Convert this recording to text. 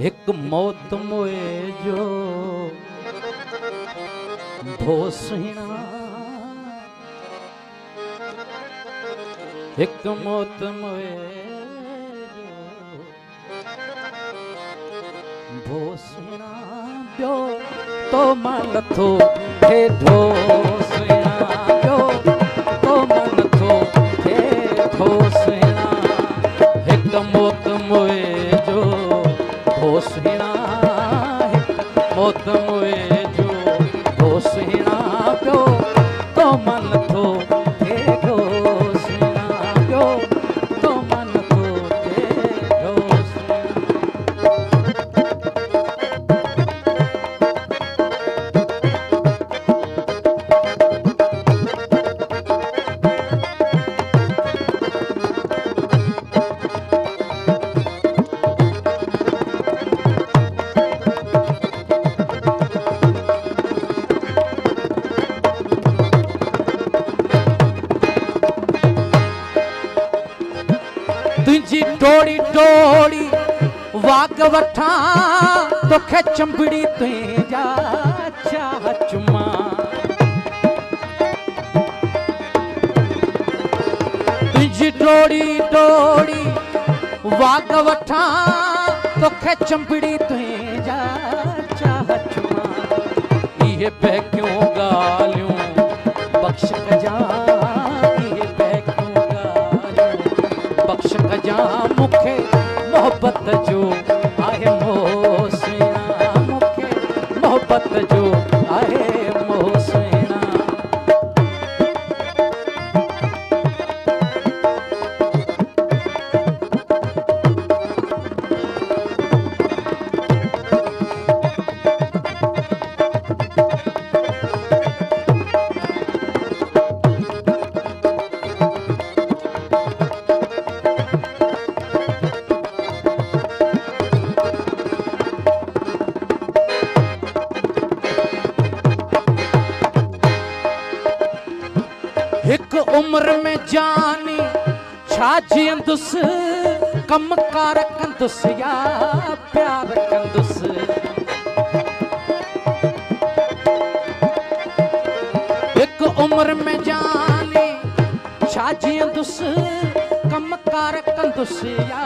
एक मौत मोए जो भोसना, एक मौत मोए जो भोसना ब्यो तो मन थो हे ढोसना ब्यो तो मन थो हे ढोसना, एक मौत मोए जो भोसना, एक मौत मोए जो भोसना ब्यो तो मन थो हे ढोसना ब्यो तो मन थो हे ढोसना। तुझी डोड़ी डोड़ी वाग वठा तोखे चंबड़ी तुझा चाह चुमा, तुझी डोड़ी डोड़ी वाग वठा तोखे चंबड़ी तुझा चाह चुमा, इहे पे क्यों गालियूं बख्श कजा, इहे पे क्यों गालियूं बख्श कजा मुखे मोहब्बत जो आहे मोहसिना, मुखे मोहब्बत जो आहे मोहसिना। एक उम्र में जानी छाजियंदुस कम कार कंदुस या प्यार कंदुस, एक उम्र में जानी छाजियंदुस कम कार कंदुस या